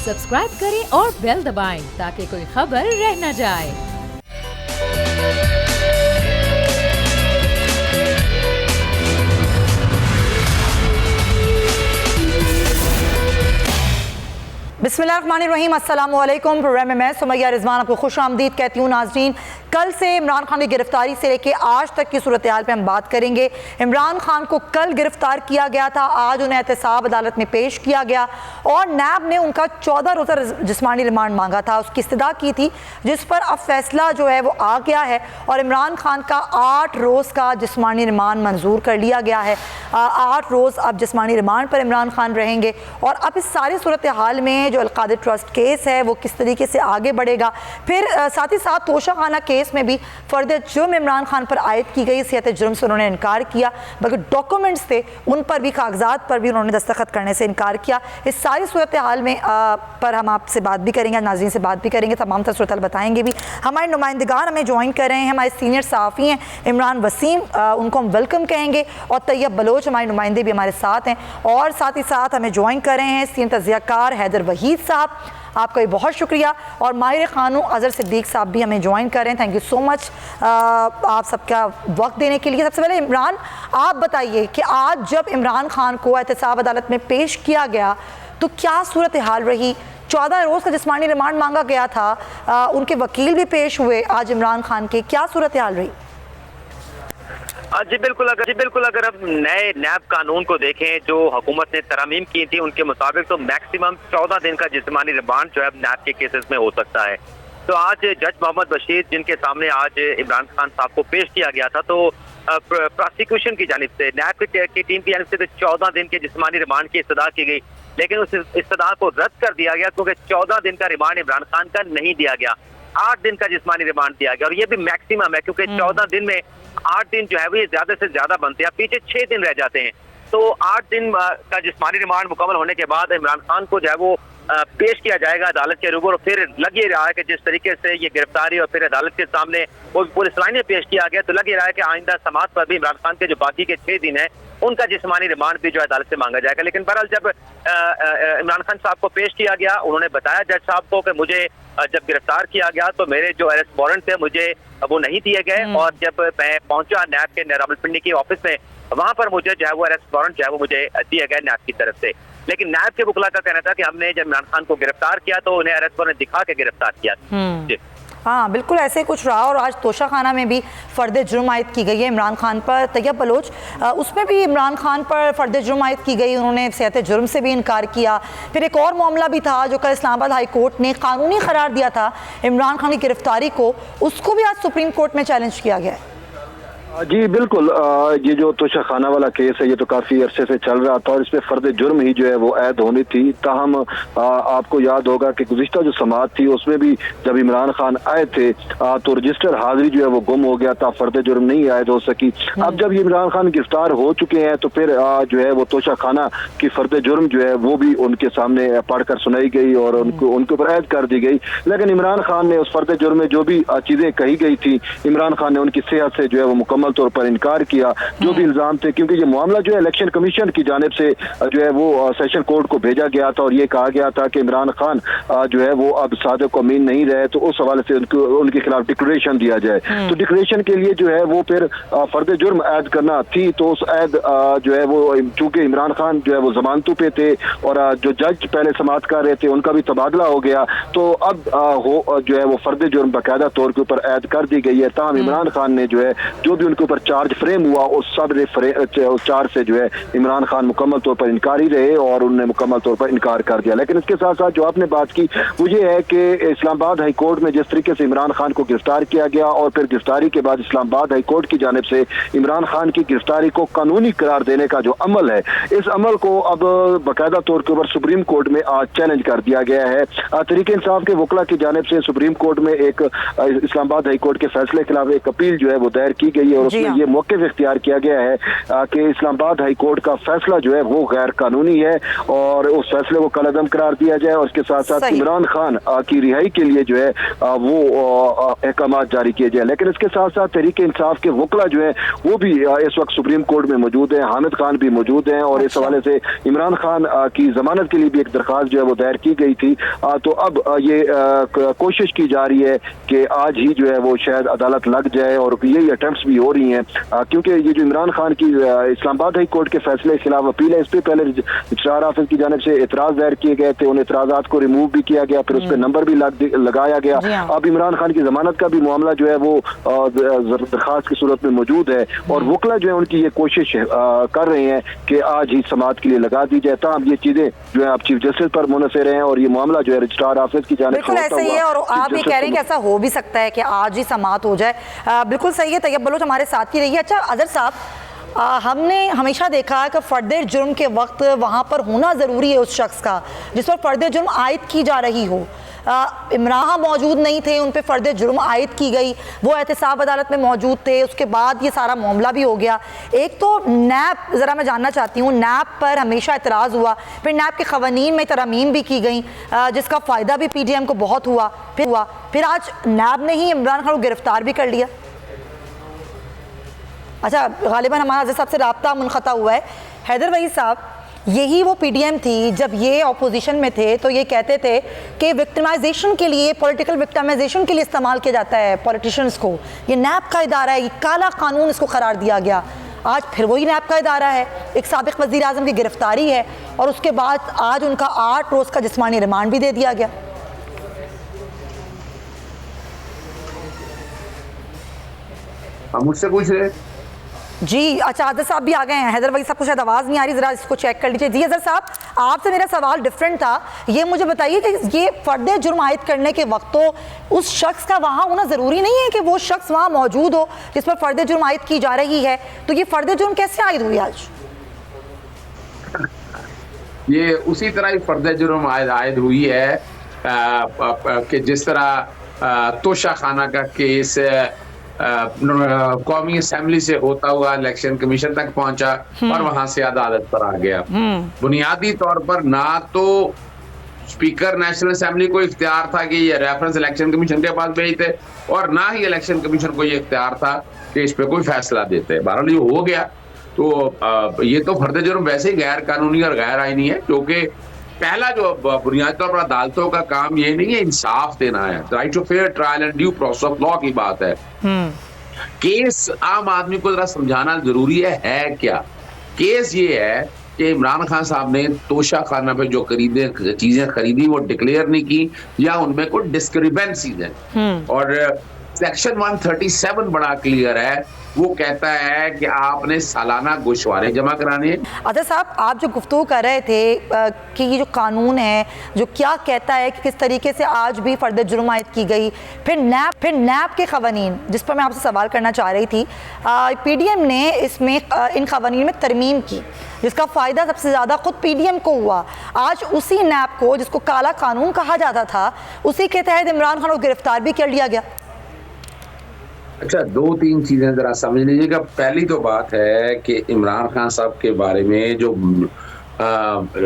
Subscribe करें और bell दबाएं ताकि कोई खबर रह न जाए। बिस्मिल्लाहिर्रहमानिर्रहीम, अस्सलाम वालेकुम। प्रोग्राम में मैं सुमैया रिजवान आपको खुश आमदीद कहती हूँ। नाज़रीन, कल से इमरान खान की गिरफ्तारी से लेकर आज तक की सूरत हाल पर हम बात करेंगे। इमरान खान को कल गिरफ्तार किया गया था, आज उन्हें एहतसाब अदालत में पेश किया गया और नैब ने उनका 14 रोज़ा जिस्मानी रिमांड मांगा था, उसकी इस्तदा की थी, जिस पर अब फैसला जो है वो आ गया है और इमरान खान का 8 रोज़ का जिस्मानी रिमांड मंजूर कर लिया गया है। 8 रोज़ अब जिस्मानी रिमांड पर इमरान खान रहेंगे और अब इस सारी सूरत हाल में जो अल-कादिर ट्रस्ट केस है वो किस तरीके से आगे बढ़ेगा। फिर साथ ही साथ तोशाखाना केस में भी फर्द जुर्म इमरान खान पर आयद की गई, सियात जुर्म से उन्होंने इनकार किया, बल्कि डॉक्यूमेंट्स थे उन पर भी, कागजात पर भी उन्होंने दस्तखत करने से इनकार किया। इस सारी सूरत हाल में पर हम आपसे बात भी करेंगे, नाज़रीन से बात भी करेंगे, तमाम तर सूरत हाल बताएंगे भी। हमारे नुमाइंदगान हमें ज्वाइन कर रहे हैं, हमारे सीनियर सहाफ़ी हैं इमरान वसीम, उनको हम वेलकम कहेंगे, और तैयब बलोच हमारे नुमाइंदे भी हमारे साथ हैं, और साथ ही साथ हमें ज्वाइन कर रहे हैं सीनियर तज़कियाकार हैदर वहीद साहब, आपका भी बहुत शुक्रिया, और माहिर क़ानून अज़हर सिद्दीक़ साहब भी हमें ज्वाइन कर रहे हैं। थैंक यू सो मच आप सबका वक्त देने के लिए। सबसे पहले इमरान, आप बताइए कि आज जब इमरान खान को एहतसाब अदालत में पेश किया गया तो क्या सूरत हाल रही? 14 रोज़ का जिस्मानी रिमांड मांगा गया था, उनके वकील भी पेश हुए आज इमरान खान के, क्या सूरत हाल रही? जी बिल्कुल, अगर अब नए नैब कानून को देखें जो हुकूमत ने तरमीम की थी, उनके मुताबिक तो मैक्सिमम 14 दिन का जिस्मानी रिमांड जो है नैब के केसेस में हो सकता है। तो आज जज मोहम्मद बशीर, जिनके सामने आज इमरान खान साहब को पेश किया गया था, तो प्रोसिक्यूशन की जानिब से, नैब की टीम की जानिब से 14 दिन के जिस्मानी रिमांड की इस्तदा की गई, लेकिन उस इस्तदा को रद्द कर दिया गया क्योंकि 14 दिन का रिमांड इमरान खान का नहीं दिया गया, 8 दिन का जिस्मानी रिमांड दिया गया, और ये भी मैक्सिमम है क्योंकि 14 दिन में 8 दिन जो है वो ये ज्यादा से ज्यादा बनते हैं, पीछे 6 दिन रह जाते हैं। तो 8 दिन का जिस्मानी रिमांड मुकम्मल होने के बाद इमरान खान को जो है वो पेश किया जाएगा अदालत के रूबरू। फिर लग ये रहा है कि जिस तरीके से ये गिरफ्तारी और फिर अदालत के सामने वो पुलिस लाइन में पेश किया गया, तो लग ये रहा है कि आइंदा समात पर भी इमरान खान के जो बाकी के 6 दिन है उनका जिस्मानी रिमांड भी जो अदालत से मांगा जाएगा। लेकिन बहरहाल जब इमरान खान साहब को पेश किया गया, उन्होंने बताया जज साहब को कि मुझे जब गिरफ्तार किया गया तो मेरे जो अरेस्ट वारंट थे मुझे वो नहीं दिए गए, और जब मैं पहुंचा नैब के रावलपिंडी की ऑफिस में, वहां पर मुझे जो है वो अरेस्ट वारंट जो है वो मुझे दिए गए नैब की तरफ से। लेकिन नैब के वकील का कहना था कि हमने जब इमरान खान को गिरफ्तार किया तो उन्हें अरेस्ट वारंट दिखा के गिरफ्तार किया। जी हाँ, बिल्कुल ऐसे कुछ रहा। और आज तोशाखाना में भी फ़र्द जुर्म आयद की गई है इमरान खान पर। तैयब बलोच, उसमें भी इमरान खान पर फ़र्द जुर्म आयद की गई, उन्होंने सियात जुर्म से भी इनकार किया। फिर एक और मामला भी था जो कल इस्लामाबाद हाई कोर्ट ने कानूनी करार दिया था इमरान खान की गिरफ्तारी को, उसको भी आज सुप्रीम कोर्ट में चैलेंज किया गया है। जी बिल्कुल, ये जो तोशाखाना वाला केस है ये तो काफ़ी अरसे से चल रहा था और इसमें फ़र्द जुर्म ही जो है वो ऐद होनी थी। ताहम आपको याद होगा कि गुज़िश्ता जो समात थी उसमें भी जब इमरान खान आए थे तो रजिस्टर हाजिरी जो है वो गुम हो गया था, फ़र्द जुर्म नहीं ऐद हो सकी। अब जब ये इमरान खान गिरफ्तार हो चुके हैं तो फिर जो है वो तोशाखाना की फ़र्द जुर्म जो है वो भी उनके सामने पढ़कर सुनाई गई और उनके ऊपर ऐद कर दी गई। लेकिन इमरान खान ने उस फ़र्द जुर्म में जो भी चीज़ें कही गई थी, इमरान खान ने उनकी सेहत से जो है वो मुकम्मल तौर पर इनकार किया, जो भी इल्जाम थे, क्योंकि ये मामला जो है इलेक्शन कमीशन की जानिब से जो है वो सेशन कोर्ट को भेजा गया था और ये कहा गया था कि इमरान खान जो है वो अब सादिक अमीन नहीं रहे, तो उस हवाले से उनके खिलाफ डिक्लेरेशन दिया जाए। तो डिक्लेरेशन के लिए जो है वो फिर फर्द जुर्म ऐड करना थी, तो उस ऐद जो है वो चूंकि इमरान खान जो है वो जमानतों पे थे और जो जज पहले समात कर रहे थे उनका भी तबादला हो गया, तो अब जो है वो फर्द जुर्म बाकायदा तौर के ऊपर ऐड कर दी गई है। ताहम इमरान खान ने जो है जो भी उनके ऊपर चार्ज फ्रेम हुआ उस सब चार्ज से जो है इमरान खान मुकम्मल तौर पर इनकारी रहे और उन्होंने मुकम्मल तौर पर इनकार कर दिया। लेकिन इसके साथ साथ जो आपने बात की वो ये है कि इस्लामाबाद हाई कोर्ट में जिस तरीके से इमरान खान को गिरफ्तार किया गया और फिर गिरफ्तारी के बाद इस्लामाबाद हाई कोर्ट की जानिब से इमरान खान की गिरफ्तारी को कानूनी करार देने का जो अमल है, इस अमल को अब बाकायदा तौर के ऊपर सुप्रीम कोर्ट में आज चैलेंज कर दिया गया है। तहरीक इंसाफ के वकला की जानिब से सुप्रीम कोर्ट में एक इस्लामाबाद हाई कोर्ट के फैसले के खिलाफ एक अपील जो है वो दायर की गई है और उसमें ये मौक़िफ़ इख्तियार किया गया है कि इस्लामाबाद हाई कोर्ट का फैसला जो है वो गैर कानूनी है और उस फैसले को कलअदम करार दिया जाए और उसके साथ साथ इमरान खान की रिहाई के लिए जो है वो अहकाम जारी किए जाए। लेकिन इसके साथ साथ तहरीक इंसाफ के वकला जो है वो भी इस वक्त सुप्रीम कोर्ट में मौजूद हैं, हामिद खान भी मौजूद हैं और इस हवाले से इमरान खान की जमानत के लिए भी एक दरख्वास्त जो है वो दायर की गई थी। तो अब ये कोशिश की जा रही है कि आज ही जो है वो शायद अदालत लग जाए और यही अटेम्प्ट्स भी हो रही हैं क्योंकि ये जो इमरान खान की इस्लामाबाद हाई कोर्ट के फैसले के खिलाफ अपील है, इस पर पहले रजिस्ट्रार ऑफिस की जानिब से एतराज दायर किए गए थे, उन एतराज़ात को रिमूव भी किया गया, फिर उस पर नंबर भी लगाया गया। अब इमरान खान की जमानत का भी मामला जो है वो दरखास्त की सूरत में मौजूद है और वकला जो है उनकी ये कोशिश कर रहे हैं कि आज ही समाअत के लिए लगा दी जाए। तमाम ये चीजें जो है आप चीफ जस्टिस पर मुनसर हैं और ये मामला जो है रजिस्ट्रार ऑफिस की जानिब से बिल्कुल ऐसा ही है और आप भी कह रहे हैं कि ऐसा हो भी सकता है कि आज ही समाअत हो जाए। बिल्कुल सही है। तैयब बलोच हमारे साथ ही रहिए। अच्छा अजहर साहब, हमने हमेशा देखा है कि फ़र्द जुर्म के वक्त वहाँ पर होना ज़रूरी है उस शख्स का जिस पर फ़र्द जुर्म आयद की जा रही हो। इमरान मौजूद नहीं थे, उन पे फ़र्द जुर्म आयद की गई, वो एहतसाब अदालत में मौजूद थे, उसके बाद ये सारा मामला भी हो गया। एक तो नैब, ज़रा मैं जानना चाहती हूँ, नैब पर हमेशा एतराज़ हुआ, फिर नैब के क़वानीन में तरमीम भी की गई जिसका फ़ायदा भी PTM को बहुत हुआ, फिर आज नैब ने ही इमरान खान को गिरफ़्तार भी कर लिया। अच्छा, गालिबन हमारा अज़हर साहब से रब्ता मुनक़ता हुआ है। हैदर वहीद साहब, यही वो PDM थी जब ये अपोजिशन में थे तो ये कहते थे कि विक्टिमाइजेशन के लिए, पॉलिटिकल विक्टिमाइजेशन के लिए इस्तेमाल किया जाता है पॉलिटिशियंस को, ये नैब का इदारा है, ये काला कानून इसको करार दिया गया। आज फिर वही नैब का इदारा है, एक साबिक़ वज़ीर आज़म की गिरफ़्तारी है और उसके बाद आज उनका 8 रोज़ का जिस्मानी रिमांड भी दे दिया गया। हम मुझसे पूछ रहे जी। अच्छा, अजहर साहब भी आ गए हैं। हैदर वही साहब को शायद आवाज़ नहीं आ रही, ज़रा इसको चेक कर लीजिए। जी अजहर साहब, आपसे मेरा सवाल डिफरेंट था। ये मुझे बताइए कि ये फ़र्द जुर्म आयद करने के वक्त तो उस शख्स का वहाँ होना ज़रूरी नहीं है कि वो शख्स वहाँ मौजूद हो जिस पर फ़र्द जुर्म आयद की जा रही है, तो ये फ़र्द जुर्म कैसे आयद हुई आज? ये उसी तरह ही फ़र्द जुर्म आयद हुई है कि जिस तरह तोशा खाना का केस कौमी असेंबली से होता हुआ इलेक्शन कमीशन तक पहुंचा और वहां से अदालत पर आ गया। बुनियादी तौर पर ना तो स्पीकर नेशनल असेंबली को इख्तियार था कि ये रेफरेंस इलेक्शन कमीशन के पास भेजते और ना ही इलेक्शन कमीशन को ये इख्तियार था कि इस पे कोई फैसला देते। बहरहाल ये हो गया। तो ये तो फर्द जुर्म वैसे ही गैर कानूनी और गैर आईनी है, क्योंकि पहला जो बुनियादी तौर पर अदालतों का काम ये नहीं है इंसाफ देना है, right to fair trial and due process of law की बात है। केस आम आदमी को जरा समझाना जरूरी है क्या। केस ये है कि इमरान खान साहब ने तोशा खाना पे जो चीजें खरीदी वो डिक्लेयर नहीं की या उनमें कोई डिस्क्रिपेंसीज हैं और सेक्शन 137 बड़ा क्लियर है, वो कहता है कि आपने सालाना गोशवारे जमा कराने हैं। अजहर साहब, आप जो गुफ्तगू कर रहे थे कि ये जो कानून है जो क्या कहता है कि किस तरीके से आज भी फ़र्द जुर्म आयद की गई, फिर नैब के क़वानीन जिस पर मैं आपसे सवाल करना चाह रही थी, PDM ने इसमें इन क़वानीन में तरमीम की जिसका फ़ायदा सबसे ज़्यादा ख़ुद PDM को हुआ। आज उसी नैब को जिसको काला कानून कहा जाता था, उसी के तहत इमरान खान को गिरफ़्तार भी कर लिया गया। अच्छा, 2-3 चीजें जरा समझ लीजिएगा। पहली तो बात है कि इमरान खान साहब के बारे में जो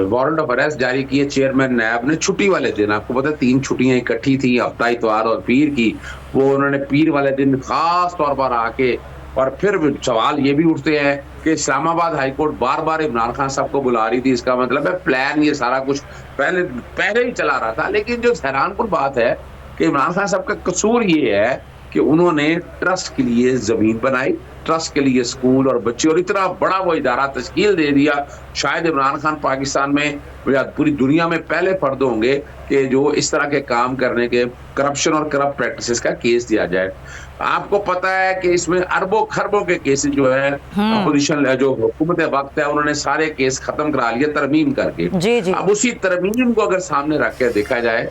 वारंट ऑफ अरेस्ट जारी किए चेयरमैन नैब ने छुट्टी वाले दिन, आपको पता है 3 छुट्टियां इकट्ठी थी, हफ्ता, इतवार और पीर की, वो उन्होंने पीर वाले दिन खास तौर पर आके और फिर सवाल ये भी उठते हैं कि इस्लामाबाद हाई कोर्ट बार बार इमरान खान साहब को बुला रही थी, इसका मतलब है प्लान ये सारा कुछ पहले ही चला रहा था। लेकिन जो हैरानकुन बात है कि इमरान खान साहब का कसूर ये है कि उन्होंने ट्रस्ट के लिए जमीन बनाई, ट्रस्ट के लिए स्कूल और बच्चे और इतना बड़ा वो इदारा तश्कील दे दिया। शायद इमरान खान पाकिस्तान में या पूरी दुनिया में पहले फर्द होंगे कि जो इस तरह के काम करने के, करप्शन और करप्ट प्रैक्टिसेस का केस दिया जाए। आपको पता है कि इसमें अरबों खरबों के केसेस जो है अपोजिशन जो हुकूमत वक्त है उन्होंने सारे केस खत्म करा लिए तरमीम करके। जी। अब उसी तरमीम को अगर सामने रख के देखा जाए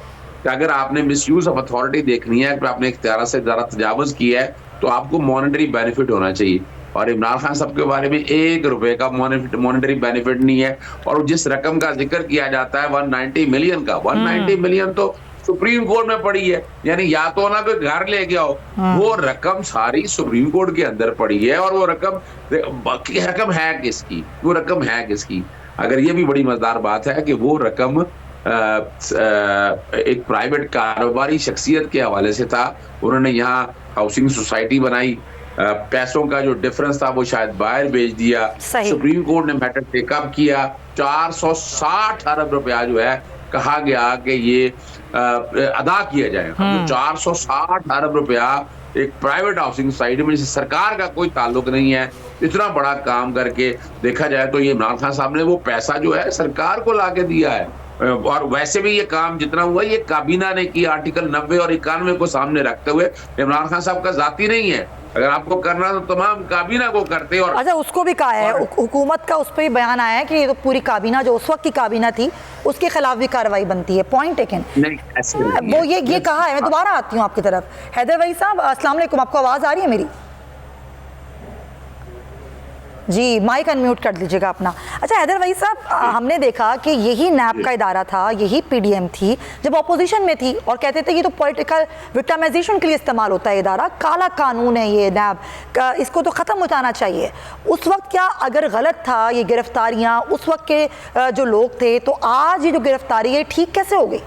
कि अगर आपने मिसयूज ऑफ अथॉरिटी देखनी है, अगर आपने इख्तियार से ज़रा तजावुज किया है तो आपको मॉनेटरी बेनिफिट होना चाहिए। और इमरान खान साहब के बारे में 1 रुपए का मॉनेटरी बेनिफिट नहीं है। और जिस रकम का जिक्र किया जाता है 190 मिलियन का, 190 मिलियन तो सुप्रीम कोर्ट में पड़ी है, यानी या तो ना कोई घर ले गया हो, वो रकम सारी सुप्रीम कोर्ट के अंदर पड़ी है। और वो रकम है किसकी, वो रकम है किसकी? अगर ये भी बड़ी मजेदार बात है कि वो रकम एक प्राइवेट कारोबारी शख्सियत के हवाले से था। उन्होंने यहाँ हाउसिंग सोसाइटी बनाई, पैसों का जो डिफरेंस था वो शायद बाहर भेज दिया। सुप्रीम कोर्ट ने मैटर टेकअप किया, 460 अरब रुपया जो है कहा गया कि ये अदा किया जाएगा। तो 460 अरब रुपया एक प्राइवेट हाउसिंग सोसाइटी में, जिससे सरकार का कोई ताल्लुक नहीं है, इतना बड़ा काम करके देखा जाए तो ये इमरान खान साहब ने वो पैसा जो है सरकार को लाके दिया है। और वैसे भी ये काम जितना हुआ ये काबीना ने किया, आर्टिकल 90 और 91 को सामने रखते हुए। इमरान खान साहब का जाती नहीं है, अगर आपको करना तो तमाम काबीना को करते। और अच्छा, उसको भी कहा है हुकूमत का, उस पर भी बयान आया है कि ये तो पूरी काबीना जो उस वक्त की काबीना थी उसके खिलाफ भी कार्रवाई बनती है। Point taken. नहीं, ऐसे नहीं, वो ये कहा है। मैं दोबारा आती हूँ आपकी तरफ। हैदर वही साहब, अस्सलाम वालेकुम, आपको आवाज़ आ रही है मेरी? जी, माइक अनम्यूट कर लीजिएगा अपना। अच्छा हैदर वही साहब, हमने देखा कि यही नैब का इदारा था, यही पीडीएम थी जब अपोजिशन में थी, और कहते थे ये तो पॉलिटिकल विक्टिमाइजेशन के लिए इस्तेमाल होता है इदारा, काला कानून है ये नैब, इसको तो ख़त्म हो जाना चाहिए। उस वक्त क्या अगर गलत था ये गिरफ्तारियाँ, उस वक्त के जो लोग थे, तो आज ये जो गिरफ्तारी है ठीक कैसे हो गई?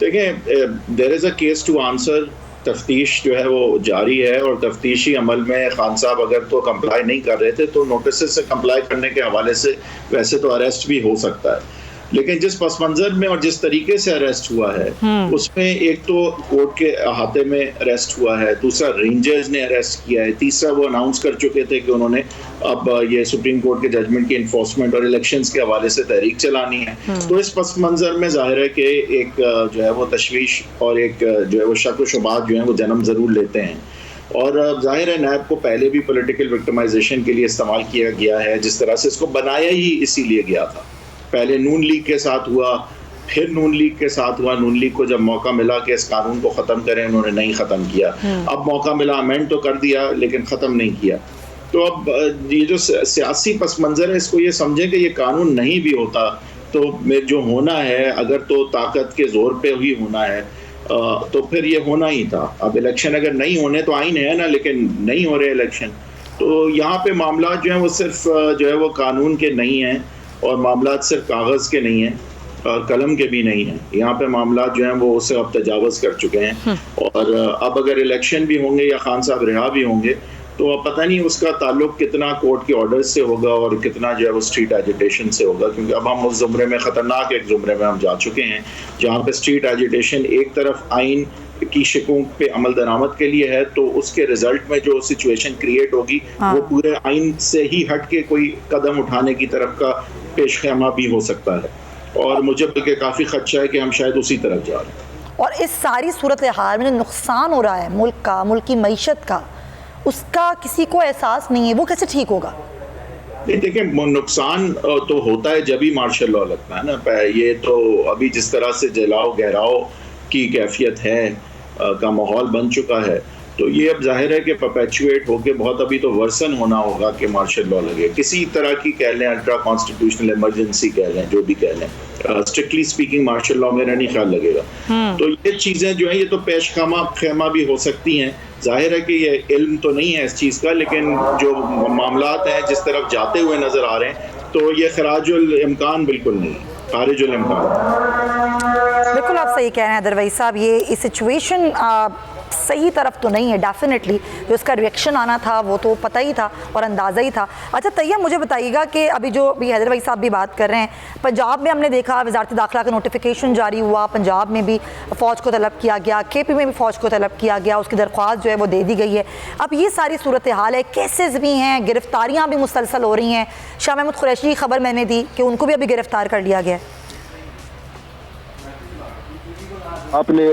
देखें, there is a case to answer. तफ्तीश जो है वो जारी है, और तफ्तीशी अमल में खान साहब अगर तो कंप्लाई नहीं कर रहे थे तो नोटिस से कंप्लाई करने के हवाले से वैसे तो अरेस्ट भी हो सकता है। लेकिन जिस पस मंज़र में और जिस तरीके से अरेस्ट हुआ है उसमें एक तो कोर्ट के अहाते में अरेस्ट हुआ है, दूसरा रेंजर्स ने अरेस्ट किया है, तीसरा वो अनाउंस कर चुके थे कि उन्होंने अब ये सुप्रीम कोर्ट के जजमेंट की इन्फोर्समेंट और इलेक्शंस के हवाले से तहरीक चलानी है। तो इस पस मंज़र में जाहिर है कि एक जो है वो तशवीश और एक जो है वो शक व शुबात जो है वो जन्म ज़रूर लेते हैं। और जाहिर है नैब को पहले भी पॉलिटिकल विक्टिमाइजेशन के लिए इस्तेमाल किया गया है, जिस तरह से इसको बनाया ही इसीलिए गया था। पहले नून लीग के साथ हुआ, फिर नून लीग के साथ हुआ। नून लीग को जब मौका मिला कि इस कानून को ख़त्म करें, उन्होंने नहीं ख़त्म किया। अब मौका मिला, अमेंड तो कर दिया लेकिन ख़त्म नहीं किया। तो अब ये जो सियासी पस मंज़र है, इसको ये समझें कि ये कानून नहीं भी होता तो जो होना है, अगर तो ताकत के ज़ोर पे ही होना है तो फिर ये होना ही था। अब इलेक्शन अगर नहीं होने तो आइन है ना, लेकिन नहीं हो रहे इलेक्शन। तो यहाँ पे मामला जो है वो सिर्फ जो है वो कानून के नहीं हैं, और मामला सिर्फ कागज़ के नहीं हैं और कलम के भी नहीं हैं। यहाँ पे मामला जो हैं वो उससे अब तजावज़ कर चुके हैं। और अब अगर इलेक्शन भी होंगे या खान साहब रिहा भी होंगे तो अब पता नहीं उसका ताल्लुक कितना कोर्ट के ऑर्डर्स से होगा और कितना जो है वो स्ट्रीट एजिटेशन से होगा, क्योंकि अब हम उस ज़ुमरे में ख़तरनाक एक ज़ुमरे में हम जा चुके हैं जहाँ पे स्ट्रीट एजिटेशन एक तरफ आइन की शिकों पे अमल दरामद के लिए है, तो उसके रिजल्ट में जो सिचुएशन क्रिएट होगी वो पूरे आइन से ही हट के कोई कदम उठाने की तरफ का पेश ख़ैमा भी हो सकता है। और मुझे बल्कि काफ़ी खदशा है कि हम शायद उसी तरफ जा रहे हैं। और इस सारी सूरत हाल में जो नुकसान हो रहा है मुल्क का, मुल्क की मईशत का, उसका किसी को एहसास नहीं है, वो कैसे ठीक होगा? नहीं, देखिए, नुकसान तो होता है जब ही मार्शल लॉ लगता है ना। ये तो अभी जिस तरह से जलाओ गहराओ की कैफियत है का माहौल बन चुका है, तो ये अब जाहिर है कि परपेचुएट होके बहुत अभी तो वर्सन होना होगा कि मार्शल लॉ लगे। किसी तरह की कह लें, अल्ट्रा कॉन्स्टिट्यूशनल इमरजेंसी कह लें, जो भी कह लें, स्ट्रिक्टली स्पीकिंग मार्शल लॉ मेरा नहीं ख्याल लगेगा। तो ये चीज़ें जो हैं ये तो पेश खेमा भी हो सकती हैं। जाहिर है कि ये इल्म तो नहीं है इस चीज़ का, लेकिन जो मामलात हैं जिस तरफ जाते हुए नज़र आ रहे हैं तो ये खराजुल इम्कान बिल्कुल नहीं, खारिजुल इम्कान। बिल्कुल आप सही कह रहे हैं दरवेश साहब, ये सिचुएशन सही तरफ तो नहीं है। डेफिनेटली जो इसका रिएक्शन आना था वो तो पता ही था और अंदाज़ा ही था। अच्छा तैयब, मुझे बताइएगा कि अभी जो भी हैदर भाई साहब भी बात कर रहे हैं, पंजाब में हमने देखा वज़ारत दाखिला का नोटिफिकेशन जारी हुआ, पंजाब में भी फ़ौज को तलब किया गया, KP में भी फ़ौज को तलब किया गया, उसकी दरख्वास्त जो है वो दे दी गई है। अब ये सारी सूरत हाल है, केसेस भी हैं, गिरफ्तारियाँ भी मुसलसल हो रही हैं। शाह महमूद कुरैशी की खबर मैंने दी कि उनको भी अभी गिरफ्तार कर लिया गया है। आपने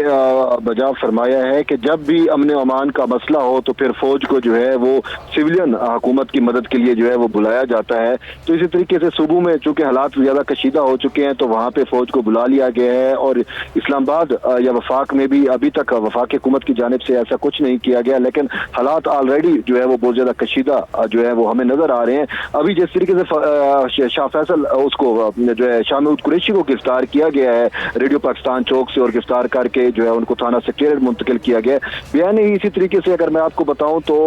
बजा फरमाया है कि जब भी अमन अमान का मसला हो तो फिर फौज को जो है वो सिविलियन हुकूमत की मदद के लिए जो है वो बुलाया जाता है। तो इसी तरीके से सूबों में चूँकि हालात ज़्यादा कशीदा हो चुके हैं तो वहाँ पे फौज को बुला लिया गया है, और इस्लामाबाद या वफाक में भी अभी तक वफाक हुकूमत की जानिब से ऐसा कुछ नहीं किया गया, लेकिन हालात ऑलरेडी जो है वो बहुत ज़्यादा कशीदा जो है वो हमें नज़र आ रहे हैं। अभी जिस तरीके से शाह फैसल उसको जो है शाह महमूद कुरैशी को गिरफ्तार किया गया है रेडियो पाकिस्तान पाकिस्तान चौक से और गिरफ्तार करके जो है उनको थाना सेक्रेटेरिएट मुंतकिल किया गया। बयान ही इसी तरीके से अगर मैं आपको बताऊं तो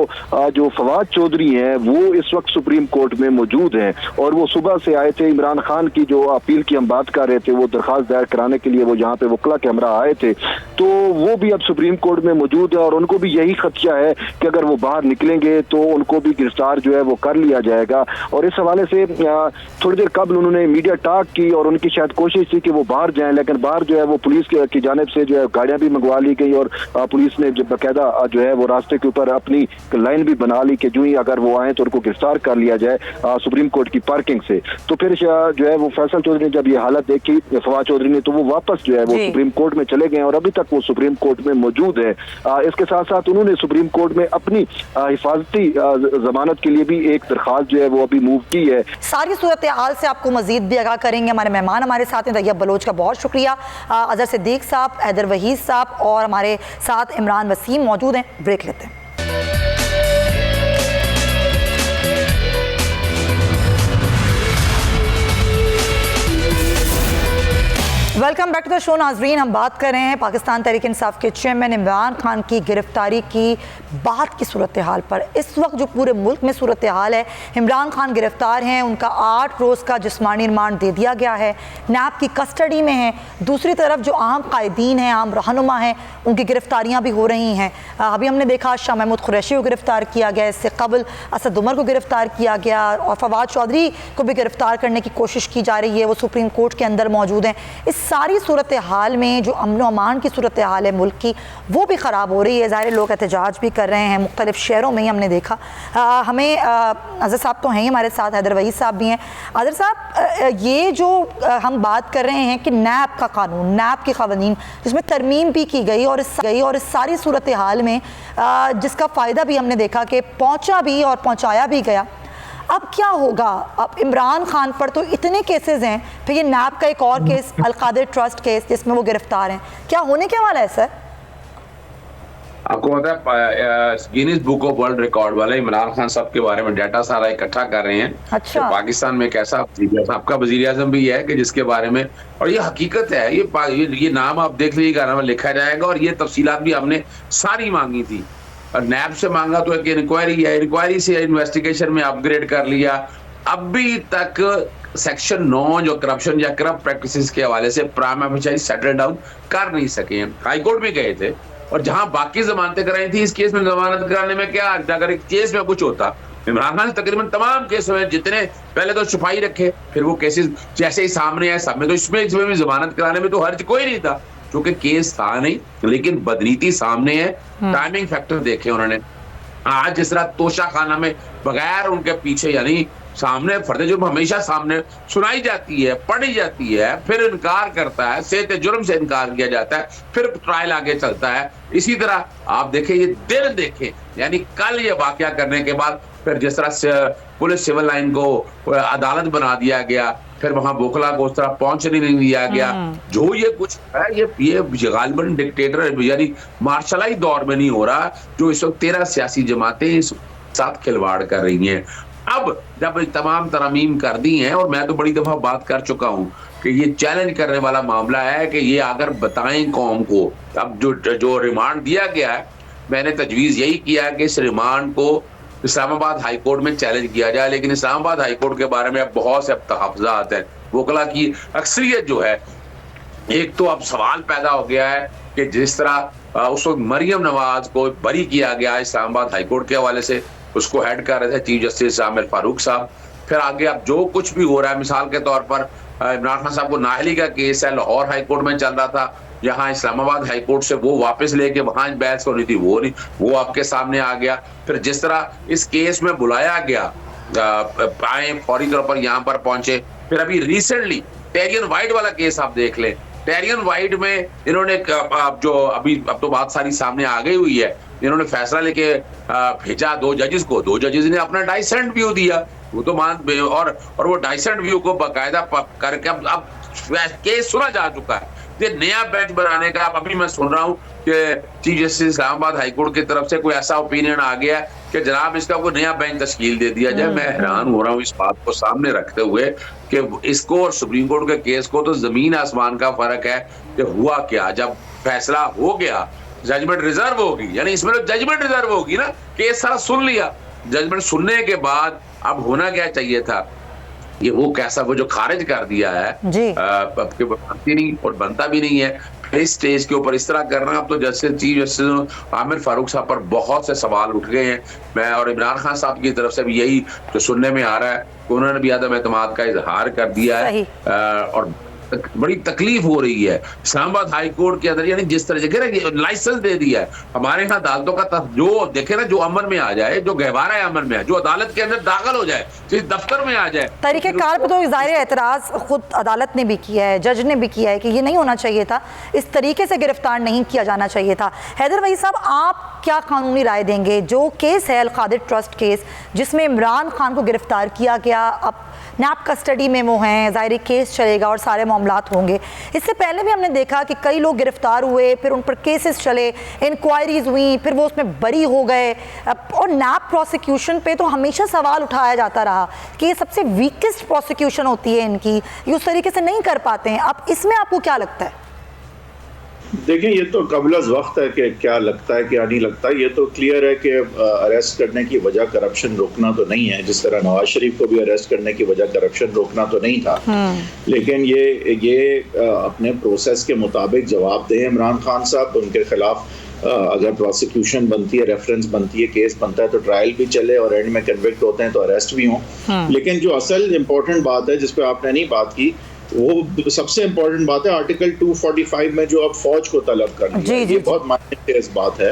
जो फवाद चौधरी हैं वो इस वक्त सुप्रीम कोर्ट में मौजूद हैं और वो सुबह से आए थे। इमरान खान की जो अपील की हम बात कर रहे थे, वो दरखास्त दायर कराने के लिए वो यहाँ पे वकला के हमरा आए थे, तो वो भी अब सुप्रीम कोर्ट में मौजूद है और उनको भी यही खदशा है कि अगर वो बाहर निकलेंगे तो उनको भी गिरफ्तार जो है वो कर लिया जाएगा। और इस हवाले से थोड़ी देर कबल उन्होंने मीडिया टॉक की और उनकी शायद कोशिश थी कि वो बाहर जाएं, लेकिन बाहर जो है वो पुलिस की जानिब से जो है गाड़ियां भी मंगवा ली गई और पुलिस ने जब बाकायदा जो है वो रास्ते के ऊपर अपनी लाइन भी बना ली कि जो ही अगर वो आए तो उनको गिरफ्तार कर लिया जाए सुप्रीम कोर्ट की पार्किंग से। तो फिर जो है वो फैसल चौधरी ने जब ये हालत देखी, फवाद चौधरी ने, तो वो वापस जो है वो सुप्रीम कोर्ट में चले गए और अभी तक वो सुप्रीम कोर्ट में मौजूद है। इसके साथ साथ उन्होंने सुप्रीम कोर्ट में अपनी हिफाजती जमानत के लिए भी एक दरखास्त जो है वो अभी मूव की है। सारी सूरत हाल से आपको मजीद भी आगाह करेंगे। हमारे मेहमान हमारे साथ हैं, तैयब बलोच का बहुत शुक्रिया, अजहर सिद्दीक साहब, हैदर वहीद साहब और हमारे साथ इमरान वसीम मौजूद हैं। ब्रेक लेते हैं। Welcome back to the show नाजरीन। हम बात कर रहे हैं पाकिस्तान तहरीक इंसाफ के चेयरमैन इमरान खान की गिरफ्तारी की बाद की सूरत हाल पर। इस वक्त जो पूरे मुल्क में सूरत हाल है, इमरान खान गिरफ्तार हैं, उनका 8 रोज़ का जिस्मानी रिमांड दे दिया गया है, नैब की कस्टडी में है। दूसरी तरफ जो आम कायदीन हैं, आम रहनुमा हैं, उनकी गिरफ्तारियाँ भी हो रही हैं। अभी हमने देखा शाह महमूद कुरैशी को गिरफ्तार किया गया, इससे कबल असद उमर को गिरफ्तार किया गया और फवाद चौधरी को भी गिरफ्तार करने की कोशिश की जा रही है, वो सुप्रीम कोर्ट के अंदर मौजूद हैं। इस सारी सूरत हाल में जो अमन अमान की सूरत हाल है मुल्क की, वो भी ख़राब हो रही है। ज़ाहिर लोग एहतजाज भी कर रहे हैं, मुख्तलिफ शहरों में ही हमने देखा। हमें अज़हर साहब तो हैं हमारे साथ, हैदर वहीद साहब भी हैं। अज़हर साहब, ये जो हम बात कर रहे हैं कि नैब का कानून, नैब के क़वानीन जिसमें तरमीम भी की गई और इस सारी सूरत हाल में जिसका फ़ायदा भी हमने देखा कि पहुँचा भी और पहुँचाया भी गया, अब क्या होगा? अब इमरान खान पर तो इतने केसेस हैं, फिर ये नैब का एक और केस, अलकादिर ट्रस्ट केस जिसमें वो गिरफ्तार हैं, क्या होने के वाला है सर? आपको पता है Guinness book of world record वाले इमरान खान साहब के बारे में डाटा सारा इकट्ठा कर रहे हैं। अच्छा। तो पाकिस्तान में कैसा आपका वजीर आजम भी है कि जिसके बारे में, और ये हकीकत है, ये नाम आप देख लीजिएगा, नाम लिखा जाएगा और ये तफसीलात भी हमने सारी मांगी थी। और नैब से मांगा तो एक इंक्वायरी है, इंक्वायरी से इन्वेस्टिगेशन में अपग्रेड कर लिया। अभी तक सेक्शन 9 जो करप्शन या करप्ट प्रैक्टिसेस के हवाले से प्राइम ऑफिशियल सेटल डाउन कर नहीं सके हैं। हाईकोर्ट में गए थे और जहां बाकी जमानतें कराई थी, इस केस में जमानत कराने में क्या, अगर एक केस में कुछ होता, इमरान खान तकरीबन तमाम केसों में जितने पहले तो छुपाई रखे, फिर वो केसेस जैसे ही सामने आए सब में, तो इसमें भी जमानत कराने में तो हर्ज कोई नहीं था, क्योंकि केस था नहीं, लेकिन बदनीति सामने है। टाइमिंग फैक्टर देखे उन्होंने। आज जिस तरह तोशा खाना में बगैर उनके पीछे, यानी सामने फर्द जुर्म हमेशा सामने सुनाई जाती है, पढ़ी जाती है, फिर इनकार करता है, सेहत जुर्म से इनकार किया जाता है, फिर ट्रायल आगे चलता है। इसी तरह आप देखें, ये दिन देखें, यानी कल ये वाकया करने के बाद फिर जिस तरह से पुलिस सिविल लाइन को अदालत बना दिया गया, फिर वहां बोखला को उस तरह पहुंचने नहीं दिया गया। जो ये कुछ है, ये गालिबन डिक्टेटर यानी मार्शलाई दौर में नहीं हो रहा, जो इस वक्त 13 सियासी जमातें इस साथ खिलवाड़ कर रही हैं। अब जब तमाम तरमीम कर दी हैं, और मैं तो बड़ी दफा बात कर चुका हूं कि ये चैलेंज करने वाला मामला है कि ये अगर बताएं कौम को। अब जो रिमांड दिया गया है, मैंने तजवीज यही किया कि इस रिमांड को इस्लामाबाद हाई कोर्ट में चैलेंज किया जाए, लेकिन इस्लामाबाद हाई कोर्ट के बारे में अब बहुत से तहफ़्ज़ात हैं। वकला की अक्सरियत जो है, एक तो अब सवाल पैदा हो गया है कि जिस तरह उस वक्त मरियम नवाज को बरी किया गया इस्लामाबाद हाई कोर्ट के हवाले से, उसको हेड कर रहे थे चीफ जस्टिस आमिर फारूक साहब। फिर आगे अब जो कुछ भी हो रहा है, मिसाल के तौर पर इमरान खान साहब को नाअहली का केस है, लाहौर हाई कोर्ट में चल रहा था, यहाँ इस्लामाबाद हाई कोर्ट से वो वापस लेके वहां बहस होनी थी, वो आपके सामने आ गया। फिर जिस तरह इस केस में बुलाया गया, आए फौरी तौर पर यहाँ पर पहुंचे। फिर अभी रिसेंटली टेरियन वाइट वाला केस आप देख लें, टेरियन वाइट में इन्होंने जो अब तो बात सारी सामने आ गई हुई है, इन्होंने फैसला लेके भेजा 2 जजेस को, 2 जजेस ने अपना डाइसेंट व्यू दिया, वो तो और वो डाइसेंट व्यू को बाकायदा करके अब केस सुना जा चुका है। ये नया बेंच बनाने का अभी मैं सुन रहा हूँ कि चीफ जस्टिस इस्लामाबाद हाईकोर्ट की तरफ से कोई ऐसा ओपिनियन आ गया कि जनाब इसका कोई नया बेंच तश्कील दे दिया जाए। मैं हैरान हो रहा हूँ इस बात को सामने रखते हुए कि इसको और सुप्रीम कोर्ट के केस को तो जमीन आसमान का फर्क है कि हुआ क्या। जब फैसला हो गया, जजमेंट रिजर्व होगी, यानी इसमें तो जजमेंट रिजर्व होगी ना, केस सारा सुन लिया, जजमेंट सुनने के बाद अब होना क्या चाहिए था, ये वो कैसा वो जो खारिज कर दिया है बनती नहीं और बनता भी नहीं है। इस स्टेज के ऊपर इस तरह करना, अब तो justice chief justice Aamir Farooq साहब पर बहुत से सवाल उठ गए हैं। मैं और इमरान खान साहब की तरफ से भी यही जो सुनने में आ रहा है कि उन्होंने भी आदम एतमाद का इजहार कर दिया है और बड़ी तकलीफ हो रही है इस्लामाबाद हाई कोर्ट के अंदर, यानी जिस तरह से लाइसेंस दे दिया है हमारे यहाँ अदालतों का, जो देखे ना, जो अमन में आ जाए, जो गहवारा है अमन में, जो अदालत के अंदर दाखिल हो जाए, जिस दफ्तर में आ जाए, तरीकेकार पे तो ज़ाहिर एतराज़ खुद अदालत ने भी किया है, जज ने भी किया है कि ये नहीं होना चाहिए था, इस तरीके से गिरफ्तार नहीं किया जाना चाहिए था। हैदर वही साहब, आप क्या कानूनी राय देंगे? जो केस है अल-कादिर ट्रस्ट केस, जिसमें इमरान खान को गिरफ्तार किया गया, अब नैब कस्टडी में वो हैं, ज़ाहिर केस चलेगा और सारे मामलात होंगे। इससे पहले भी हमने देखा कि कई लोग गिरफ्तार हुए, फिर उन पर केसेस चले, इंक्वायरीज हुई, फिर वो उसमें बरी हो गए, और नैब प्रोसिक्यूशन पे तो हमेशा सवाल उठाया जाता रहा कि ये सबसे वीकेस्ट प्रोसिक्यूशन होती है इनकी, ये उस तरीके से नहीं कर पाते हैं। अब इसमें आपको क्या लगता है? देखिए, ये तो कबल वक्त है कि क्या लगता है क्या नहीं लगता। ये तो क्लियर है कि अरेस्ट करने की वजह करप्शन रोकना तो नहीं है, जिस तरह नवाज शरीफ को भी अरेस्ट करने की वजह करप्शन रोकना तो नहीं था। लेकिन ये अपने प्रोसेस के मुताबिक जवाब दें इमरान खान साहब, उनके खिलाफ अगर प्रोसिक्यूशन बनती है, रेफरेंस बनती है, केस बनता है तो ट्रायल भी चले और एंड में कन्विक्ट होते हैं तो अरेस्ट भी हों। लेकिन जो असल इम्पोर्टेंट बात है जिस पर आपने नहीं बात की, वो सबसे इम्पोर्टेंट बात है आर्टिकल 245 में जो अब फौज को तलब करनी है। ये बहुत मायने इस बात है,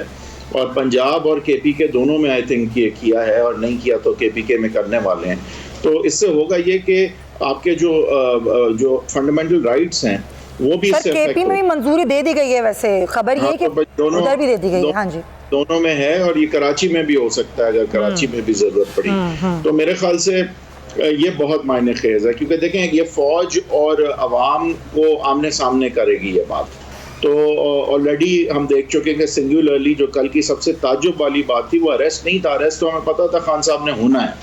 और पंजाब और केपीके दोनों में आई थिंक ये किया है, और नहीं किया तो केपीके में करने वाले हैं। तो इससे होगा ये कि आपके जो फंडामेंटल राइट्स हैं वो भी इससे केपी में भी मंजूरी दे दी गई है, वैसे खबर ये कि उधर भी दे दी गई है। हाँ जी, दोनों में है, और ये कराची में भी हो सकता है अगर कराची में भी जरूरत पड़ी। तो मेरे ख्याल से ये बहुत मायने खेज है, क्योंकि देखें ये फौज और अवाम को आमने सामने करेगी ये बात। तो ऑलरेडी हम देख चुके हैं कि सिंगुलरली जो कल की सबसे ताज्जुब वाली बात थी वो अरेस्ट नहीं था। अरेस्ट तो हमें पता था खान साहब ने होना है,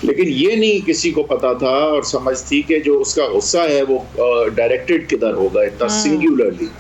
लेकिन ये नहीं किसी को पता था और समझ थी कि जो उसका गुस्सा है वो डायरेक्टेड किधर होगा। इतना सिंगुलरली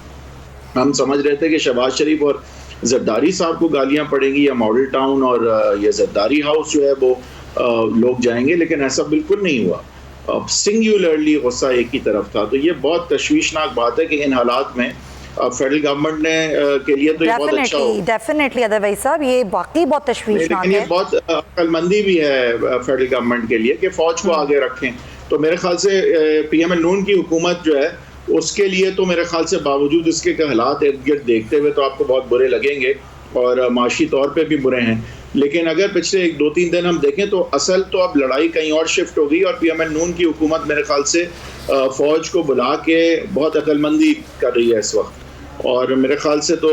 हम समझ रहे थे कि शहबाज शरीफ और जरदारी साहब को गालियां पड़ेंगी, या मॉडल टाउन और ये जरदारी हाउस जो है वो लोग जाएंगे, लेकिन ऐसा बिल्कुल नहीं हुआ। सिंगुलरली गुस्सा एक ही तरफ था। तो ये बहुत तशवीशनाक बात है कि इन हालात में फेडरल गवर्नमेंट ने के लिए तो ये बहुत अच्छा हो। डेफिनेटली अदरवाइज साहब, ये वाकई बहुत तशवीशनाक है। ये बहुत अक्लमंदी भी है फेडरल गवर्नमेंट के लिए कि फौज को आगे रखें। तो मेरे ख्याल से पीएम नून की हुकूमत जो है उसके लिए तो मेरे ख्याल से बावजूद इसके हालात इर्द गिर्द देखते हुए तो आपको बहुत बुरे लगेंगे और माशी तौर पे भी बुरे हैं। लेकिन अगर पिछले 2-3 दिन हम देखें तो असल तो अब लड़ाई कहीं और शिफ्ट हो गई, और पीएम नून की हुकूमत मेरे ख्याल से फौज को बुला के बहुत अक्लमंदी कर रही है इस वक्त, और मेरे ख्याल से तो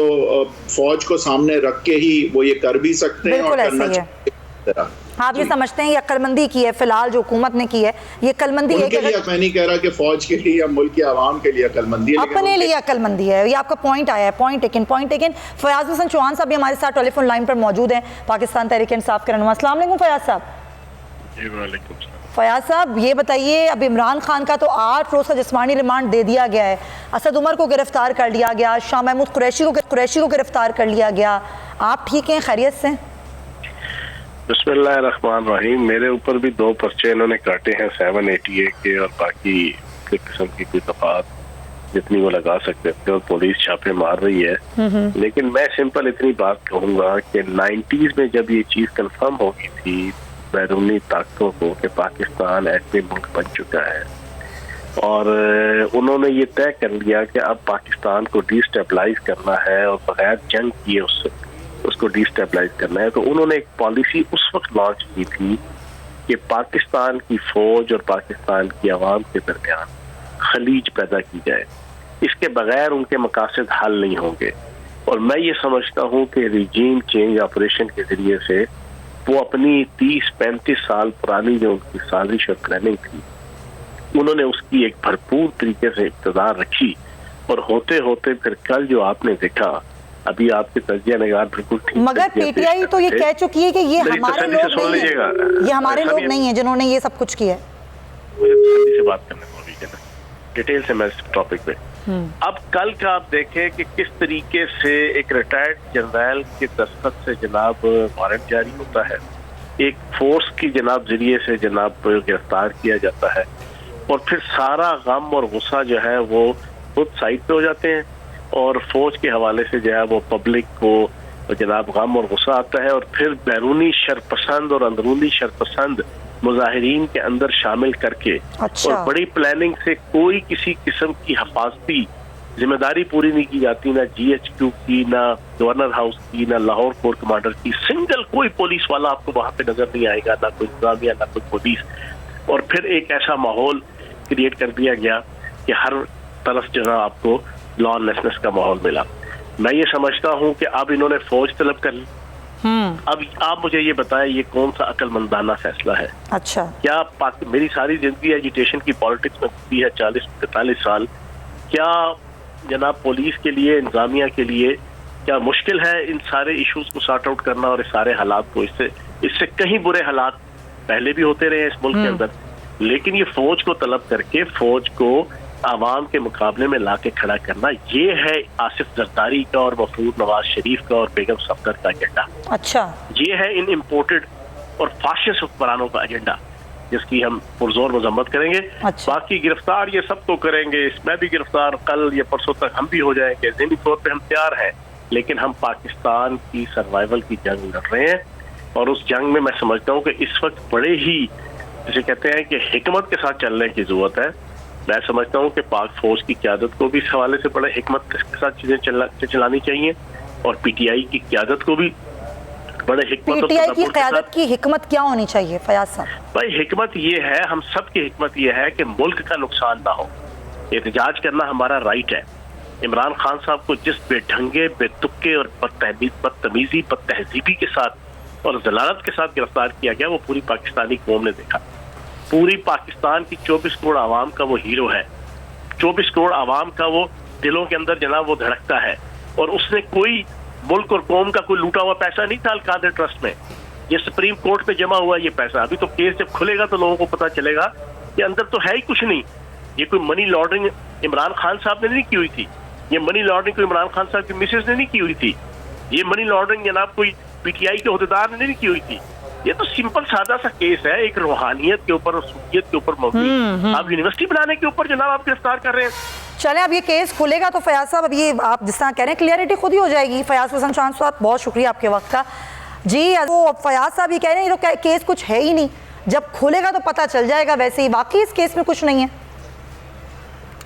फौज को सामने रख के ही वो ये कर भी सकते हैं और करना चाहिए। आप ये समझते हैं ये अक्लमंदी की है फिलहाल जो हुकूमत ने की है, ये अक्लमंदी है? मैं नहीं कह रहा कि फौज के लिए या मुल्क के आवाम के लिए अक्लमंदी है, अपने लिए अक्लमंदी है। ये आपका पॉइंट आया है, पॉइंट टेकन। फयाज हसन चौहान साहब भी हमारे साथ टेलीफोन लाइन पर मौजूद हैं, पाकिस्तान तहरीक इंसाफ के रहनुमा। अस्सलाम वालेकुम फयाज साहब। फयाज साहब ये बताइए, अब इमरान खान का तो 8 रोज़ का जिस्मानी रिमांड दे दिया गया है, असद उमर को गिरफ्तार कर लिया गया, शाह महमूद कुरैशी को गिरफ्तार कर लिया गया। आप ठीक हैं, खैरियत से? बिस्मिल्लाहिर्रहमानिर्रहीम। मेरे ऊपर भी 2 पर्चे इन्होंने काटे हैं 780A के, और बाकी किस्म की कोई दफात जितनी वो लगा सकते थे, और पुलिस छापे मार रही है। लेकिन मैं सिंपल इतनी बात कहूँगा कि 90s में जब ये चीज़ कंफर्म हो गई थी बैरूनी ताकतों को कि पाकिस्तान ऐसे मुल्क बन चुका है, और उन्होंने ये तय कर लिया कि अब पाकिस्तान को डिस्टेबलाइज करना है और बगैर जंग किए उसको डिस्टेबलाइज करना है, तो उन्होंने एक पॉलिसी उस वक्त लॉन्च की थी कि पाकिस्तान की फौज और पाकिस्तान की आवाम के दरमियान खलीज पैदा की जाए। इसके बगैर उनके मकासद हल नहीं होंगे। और मैं ये समझता हूँ कि रिजीम चेंज ऑपरेशन के जरिए से वो अपनी 30-35 साल पुरानी जो उनकी साजिश और प्लानिंग थी, उन्होंने उसकी एक भरपूर तरीके से इक़्तिदार रखी और होते होते फिर कल जो आपने देखा, अभी आपके तजिया निगार बिल्कुल ठीक, मगर पीटीआई तो ये कह चुकी है कि ये हमारे लोग नहीं है, ये हमारे लोग नहीं है जिन्होंने ये सब कुछ किया है। मुझे तसल्ली से बात करने को भी देना, डिटेल से मैं इस टॉपिक पे। अब कल का आप देखें कि किस तरीके से एक रिटायर्ड जनरल के दस्तखत से जनाब वारंट जारी होता है, एक फोर्स की जनाब जरिए से जनाब गिरफ्तार किया जाता है, और फिर सारा गम और गुस्सा जो है वो खुद साइड पे हो जाते हैं, और फौज के हवाले से जो है वो पब्लिक को जनाब गम और गुस्सा आता है, और फिर बैरूनी शरपसंद और अंदरूनी शरपसंद मुजाहिरीन के अंदर शामिल करके और बड़ी प्लानिंग से कोई किसी किस्म की हिफाजती जिम्मेदारी पूरी नहीं की जाती, ना GHQ की, ना गवर्नर हाउस की, ना लाहौर कोर कमांडर की, सिंगल कोई पुलिस वाला आपको वहां पे नजर नहीं आएगा, ना कोई इंतजामिया, ना कोई पुलिस। और फिर एक ऐसा माहौल क्रिएट कर दिया गया कि हर तरफ जो है आपको लॉलेसनेस का माहौल मिला। मैं ये समझता हूँ कि अब इन्होंने फौज तलब कर ली। अब आप मुझे ये बताएं, ये कौन सा अकलमंदाना फैसला है? अच्छा, क्या मेरी सारी जिंदगी एजुटेशन की पॉलिटिक्स में गुजरी है, 40-45 साल, क्या जनाब पुलिस के लिए, इंतजामिया के लिए क्या मुश्किल है इन सारे इश्यूज को सॉर्ट आउट करना और इस सारे हालात को? इससे कहीं बुरे हालात पहले भी होते रहे इस मुल्क के अंदर, लेकिन ये फौज को तलब करके फौज को आवाम के मुकाबले में लाके खड़ा करना, ये है आसिफ जरदारी का और महफूज नवाज शरीफ का और बेगम सफदर का एजेंडा। अच्छा, ये है इन इम्पोर्टेड और फाशिस्ट हुक्मरानों का एजेंडा, जिसकी हम पुरजोर मजम्मत करेंगे। अच्छा। बाकी गिरफ्तार ये सब तो करेंगे, इसमें भी गिरफ्तार कल या परसों तक हम भी हो जाएंगे, ज़हनी तौर पे हम तैयार हैं, लेकिन हम पाकिस्तान की सर्वाइवल की जंग लड़ रहे हैं, और उस जंग में मैं समझता हूँ कि इस वक्त बड़े ही जिसे कहते हैं कि हिकमत के साथ चलने की जरूरत है। मैं समझता हूँ कि पाक फौज की क़यादत को भी इस हवाले से बड़े हिकमत के साथ चीजें चलानी चाहिए, और PTI की क़यादत को भी बड़े हिकमत। PTI की क़यादत की हिकमत क्या होनी चाहिए फयाज साहब? भाई हिकमत ये है, हम सब की हिकमत ये है कि मुल्क का नुकसान ना हो, एहतजाज करना हमारा राइट है। इमरान खान साहब को जिस बेढंगे, बेतुके और बदतमीजी, बदतहजीबी के साथ और जलालत के साथ गिरफ्तार किया गया, वो पूरी पाकिस्तानी कौम ने देखा। पूरी पाकिस्तान की 24 करोड़ आवाम का वो हीरो है, 24 करोड़ आवाम का वो दिलों के अंदर जनाब वो धड़कता है, और उसने कोई मुल्क और कौम का कोई लूटा हुआ पैसा नहीं था अल-कादर ट्रस्ट में, ये सुप्रीम कोर्ट में जमा हुआ ये पैसा। अभी तो केस जब खुलेगा तो लोगों को पता चलेगा कि अंदर तो है ही कुछ नहीं। ये कोई मनी लॉन्ड्रिंग इमरान खान साहब ने नहीं की हुई थी, ये मनी लॉन्ड्रिंग कोई इमरान खान साहब की मिसेज ने नहीं की हुई थी, ये मनी लॉन्ड्रिंग जनाब कोई PTI के अहदेदार ने नहीं की हुई थी। ये तो सिंपल सादा सा केस है, एक रूहानियत के ऊपर और सूफियत के ऊपर मबनी, आप यूनिवर्सिटी बनाने के ऊपर जनाब आप गिरफ्तार कर रहे हैं। चलें, अब ये केस खुलेगा तो फयाज साहब, अब ये आप जिस तरह कह रहे हैं क्लियरिटी खुद ही हो जाएगी। फयाज हुसैन शान साहब, बहुत शुक्रिया आपके वक्त का जी। वो फयाज साहब ये कह रहे हैं ये तो केस कुछ है ही नहीं, जब खुलेगा तो पता चल जाएगा। वैसे ही वाकई इस केस में कुछ नहीं है।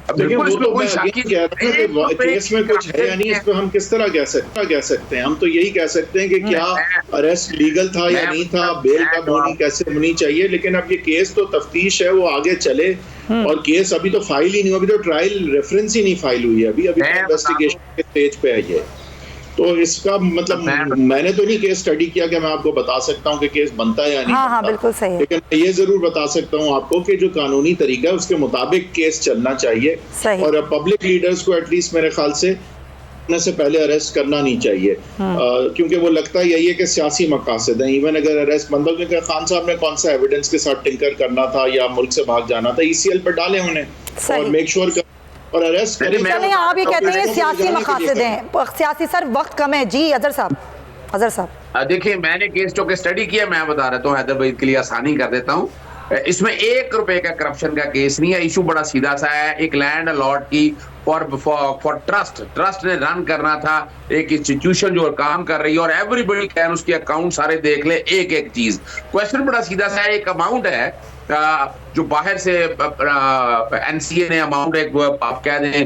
देखिए, वो तो मैं यही कहता हूँ कि केस में कुछ है या नहीं, इस पर हम किस तरह कह सकते हैं? हम तो यही कह सकते हैं कि क्या अरेस्ट लीगल था या नहीं था, बेल कब होनी, कैसे होनी चाहिए। लेकिन अब ये केस तो तफ्तीश है, वो आगे चले, और केस अभी तो फाइल ही नहीं हुआ, अभी तो ट्रायल रेफरेंस ही नहीं फाइल हुई है, अभी इन्वेस्टिगेशन के स्टेज पे है ये। तो इसका मतलब मैंने तो नहीं केस स्टडी किया कि मैं आपको बता सकता हूँ कि केस बनता है या नहीं। हाँ, बिल्कुल सही है। लेकिन मैं ये जरूर बता सकता हूँ आपको कि जो कानूनी तरीका है उसके मुताबिक केस चलना चाहिए, और पब्लिक लीडर्स को एटलीस्ट मेरे ख्याल से से पहले अरेस्ट करना नहीं चाहिए, क्योंकि वो लगता है यही है कि सियासी मकासद हैं। इवन अगर अरेस्ट बंदा, क्योंकि खान साहब ने कौन सा एविडेंस के साथ टिंकर करना था या मुल्क से भाग जाना था, ECL पर डाले उन्हें और मेक श्योर और अरेस्ट करें। चलिए, आप ये कहते हैं सियासी मकासद हैं, सियासी सर वक्त कम है जी। अजहर साहब देखिए, मैंने केस जो के स्टडी किया, मैं बता रहा हूँ हैदर भाई के लिए आसानी कर देता हूँ। इसमें 1 रुपए का करप्शन का केस नहीं है, इशू बड़ा सीधा सा है। एक लैंड अलॉट की फॉर ट्रस्ट ने रन करना था, एक इंस्टीट्यूशन जो काम कर रही है, और एवरीबडी कैन उसके अकाउंट सारे देख ले, एक चीज। क्वेश्चन बड़ा सीधा सा है, एक अमाउंट है जो बाहर से NCA ने अमाउंट एक आप कह दें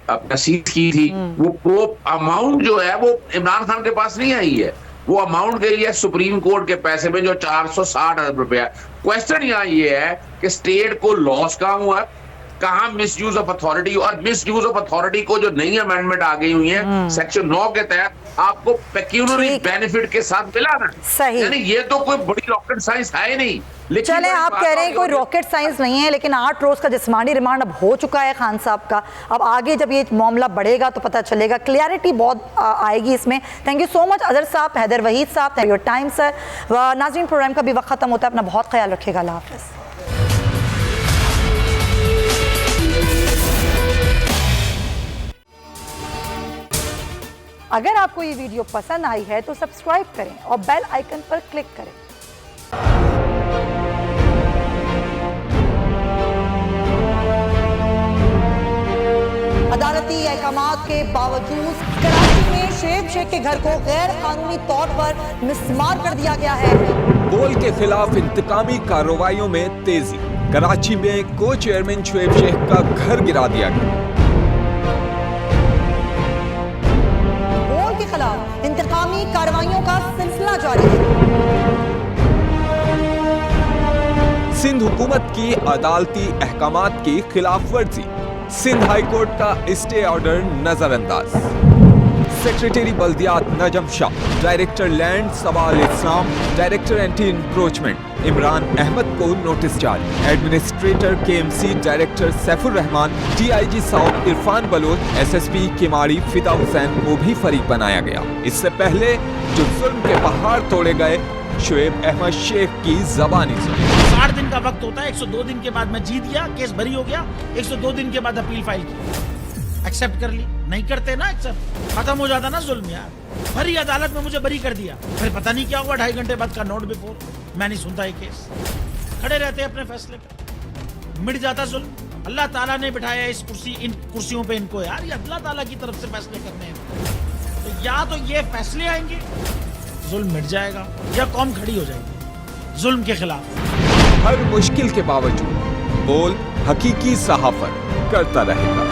अपना सीज की थी, वो अमाउंट जो है वो इमरान खान के पास नहीं आई है, वो अमाउंट गई है सुप्रीम कोर्ट के पैसे में जो 460 अरब रुपया। क्वेश्चन यहाँ ये है कि स्टेट को लॉस कहाँ हुआ, कहाँ मिसयूज ऑफ अथॉरिटी, और मिसयूज ऑफ अथॉरिटी को जो नई अमेंडमेंट आ गई हुई है सेक्शन 9 के तहत आपको पेक्यूनरी बेनिफिट के साथ मिला ना, यानी ये तो कोई बड़ी रॉकेट साइंस है नहीं। लिखी चले पढ़ी आप बात कह रहे हैं कोई होगी। रॉकेट साइंस नहीं है, लेकिन 8 रोज का जिस्मानी रिमांड अब हो चुका है खान साहब का। अब आगे जब ये मामला बढ़ेगा तो पता चलेगा, क्लियरिटी बहुत आएगी इसमें। Thank you so much Azhar साहब, हैदर वहीद साहब, थैंक योर टाइम सर। नाज़रीन, प्रोग्राम का भी वक्त खत्म होता है, अपना बहुत ख्याल रखिएगा। अल्लाह हाफ़िज़। अगर आपको ये वीडियो पसंद आई है तो सब्सक्राइब करें और बेल आइकन पर क्लिक करें। अदालती अहकामात के बावजूद कराची में शुएब शेख के घर को गैर कानूनी तौर पर मिसमार कर दिया गया है। बोल के खिलाफ इंतकामी कार्रवाइयों में तेजी। कराची में को चेयरमैन शुएब शेख का घर गिरा दिया गया। बोल के खिलाफ इंतकामी कार्रवाइयों का सिलसिला जारी है। सिंध हुकूमत की अदालती अहकामात की खिलाफ वर्जी। सिंध हाई कोर्ट का स्टे ऑर्डर नजरअंदाज। सेक्रेटरी बल्दियात नजम शाह, डायरेक्टर लैंड सवाल Islam, director anti encroachment Imran Ahmed को नोटिस जारी। Administrator KMC director Saifur Rahman, DIG south Irfan Baloch, SSP Keamari Fida Hussain को भी फरीक बनाया गया। इससे पहले जो जुल्म के पहाड़ तोड़े गए, शुएब अहमद शेख की जबानी सुनी। 60 दिन का वक्त होता है, 102 दिन के बाद मैं जीत गया, केस बरी हो गया, 102 दिन के बाद अपील फाइल की, एक्सेप्ट कर ली। नहीं करते ना एक्सेप्ट, खत्म हो जाता ना जुल्म यार। भरी अदालत में मुझे बरी कर दिया, फिर पता नहीं क्या हुआ, 2.5 घंटे बाद का नोट बिफोर, मैं नहीं सुनता ये केस, खड़े रहते अपने फैसले पे, मिट जाता जुल्म। अल्लाह ताला ने बिठाया इस कुर्सी, इन कुर्सियों पे इनको यार, ये अल्लाह ताला की तरफ से फैसले करने हैं। तो या तो ये फैसले आएंगे, जुल्म मिट जाएगा, या कौम खड़ी हो जाएगी जुल्म के खिलाफ। हर मुश्किल के बावजूद बोल हकीकी सहाफत करता रहेगा।